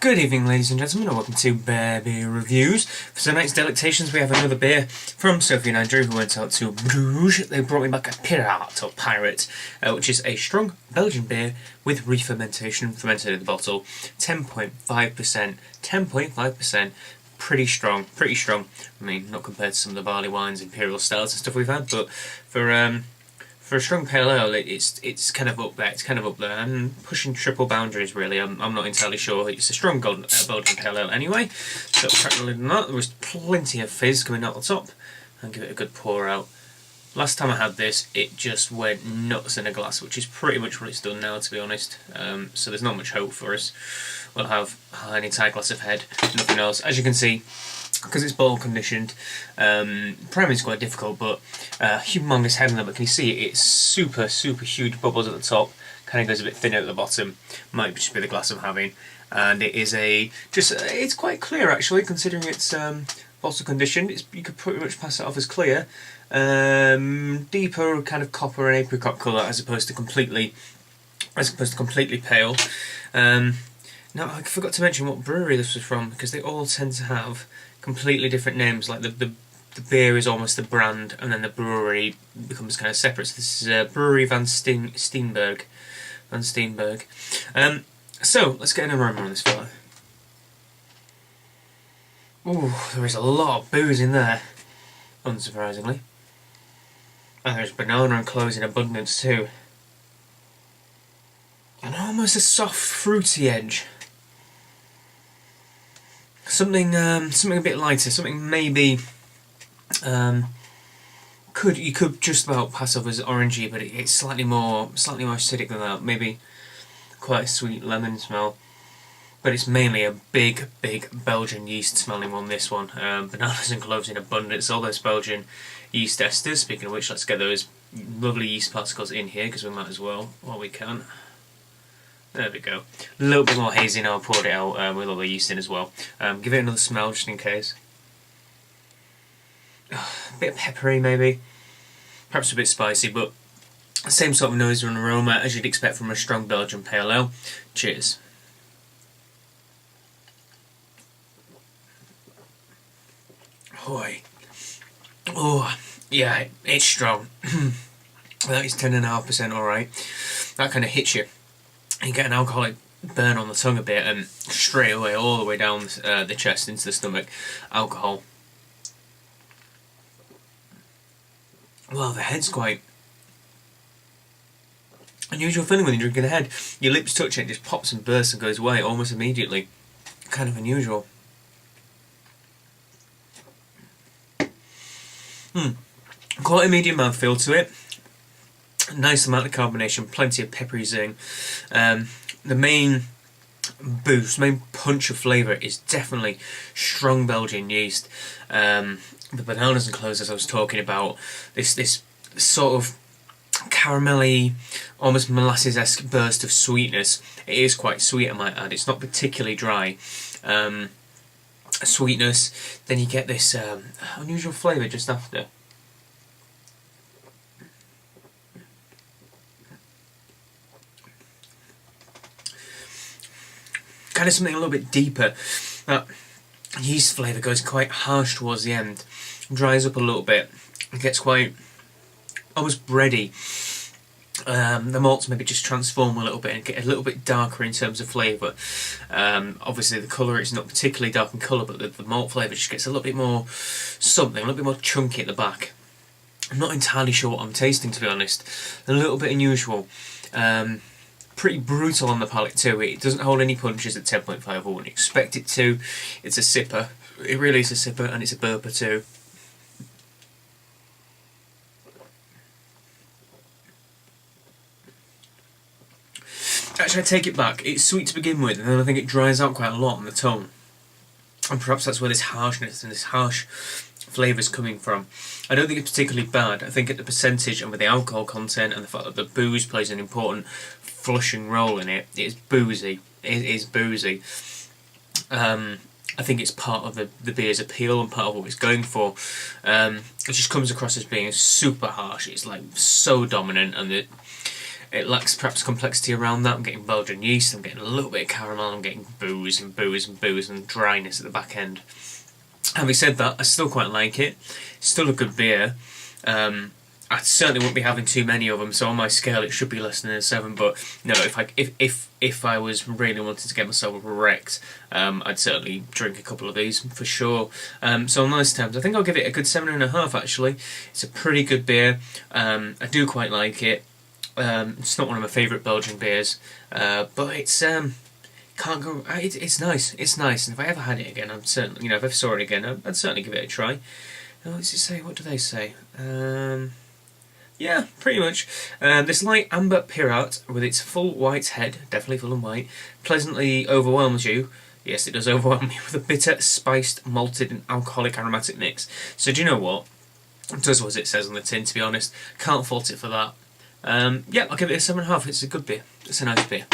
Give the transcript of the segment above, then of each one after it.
Good evening, ladies and gentlemen, and welcome to Beer Reviews. For tonight's delectations, we have another beer from Sophie and Andrew, who went out to Bruges. They brought me back a Piraat, or Pirate, which is a strong Belgian beer with re-fermentation, fermented in the bottle. 10.5%. 10.5%. Pretty strong. I mean, not compared to some of the barley wines, imperial styles and stuff we've had, but for a strong pale ale, it's kind of up there. It's kind of up there, and pushing triple boundaries. Really, I'm not entirely sure. It's a strong Belgian pale ale anyway. So crack the lid on that. There was plenty of fizz coming out the top, and give it a good pour out. Last time I had this, it just went nuts in a glass, which is pretty much what it's done now, to be honest. So there's not much hope for us. We'll have an entire glass of head, nothing else. As you can see, because it's bottle conditioned, priming is quite difficult, but humongous head in there. But can you see it's super huge bubbles at the top, kind of goes a bit thinner at the bottom. Might just be the glass I'm having, and it is it's quite clear actually, considering it's bottle conditioned. You could pretty much pass it off as clear, deeper kind of copper and apricot colour as opposed to completely pale. Now I forgot to mention what brewery this was from, because they all tend to have completely different names. Like the beer is almost the brand, and then the brewery becomes kind of separate. So this is Brouwerij Van Steenberge. So let's get an aroma on this fella. Ooh, there is a lot of booze in there, unsurprisingly. And there's banana and cloves in abundance too. And almost a soft fruity edge. Something a bit lighter. Something maybe you could just about pass off as orangey, but it's slightly more acidic than that. Maybe quite a sweet lemon smell. But it's mainly a big Belgian yeast smelling one. This one, bananas and cloves in abundance. All those Belgian yeast esters. Speaking of which, let's get those lovely yeast particles in here, because we might as well while we can. There we go. A little bit more hazy now. I poured it out with all the yeast in as well. Give it another smell just in case. A bit peppery maybe. Perhaps a bit spicy, but same sort of nose and aroma as you'd expect from a strong Belgian pale ale. Cheers. Oi. Oh, yeah, it's strong. That is 10.5% alright. That kind of hits you. You get an alcoholic burn on the tongue a bit, and straight away, all the way down the chest into the stomach, alcohol. Well, the head's quite unusual feeling when you're drinking the head. Your lips touch it, it just pops and bursts and goes away almost immediately. Kind of unusual. Quite a medium mouthfeel to it. Nice amount of carbonation, plenty of peppery zing. The main boost, main punch of flavour is definitely strong Belgian yeast. The bananas and cloves, as I was talking about, this sort of caramelly, almost molasses-esque burst of sweetness. It is quite sweet, I might add. It's not particularly dry. Sweetness. Then you get this unusual flavour just after. Kind of something a little bit deeper. That yeast flavour goes quite harsh towards the end, dries up a little bit, it gets quite almost bready. The malts maybe just transform a little bit and get a little bit darker in terms of flavour. Obviously the colour is not particularly dark in colour, but the malt flavour just gets a little bit more something, a little bit more chunky at the back. I'm not entirely sure what I'm tasting, to be honest. A little bit unusual. Pretty brutal on the palate too. It doesn't hold any punches at 10.5. I wouldn't expect it to. It's a sipper. It really is a sipper, and it's a burper too. Actually, I take it back. It's sweet to begin with, and then I think it dries out quite a lot on the tongue. And perhaps that's where this harshness and this harsh flavour is coming from. I don't think it's particularly bad. I think at the percentage and with the alcohol content and the fact that the booze plays an important flushing role in it, it's boozy. It is boozy. I think it's part of the beer's appeal and part of what it's going for. It just comes across as being super harsh. It's like so dominant, and it lacks perhaps complexity around that. I'm getting Belgian yeast, I'm getting a little bit of caramel, I'm getting booze and booze and booze and dryness at the back end. Having said that, I still quite like it. It's still a good beer. I certainly wouldn't be having too many of them, so on my scale it should be less than a 7. But no, if I was really wanting to get myself wrecked, I'd certainly drink a couple of these for sure. So on those terms, I think I'll give it a good 7.5. Actually, it's a pretty good beer. I do quite like it. It's not one of my favourite Belgian beers, but it's can't go. It's nice. It's nice, and if I ever had it again, I'm certainly, if I ever saw it again, I'd certainly give it a try. What does it say? What do they say? Yeah, pretty much. This light amber Piraat, with its full white head, definitely full and white, pleasantly overwhelms you. Yes, it does overwhelm me with a bitter, spiced, malted and alcoholic aromatic mix. So do you know what? It does what it says on the tin, to be honest. Can't fault it for that. Yeah, I'll give it a 7.5. It's a good beer. It's a nice beer.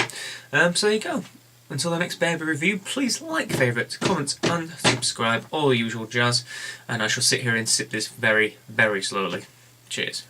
So there you go. Until the next beer review, please like, favourite, comment and subscribe. All the usual jazz. And I shall sit here and sip this very, very slowly. Cheers.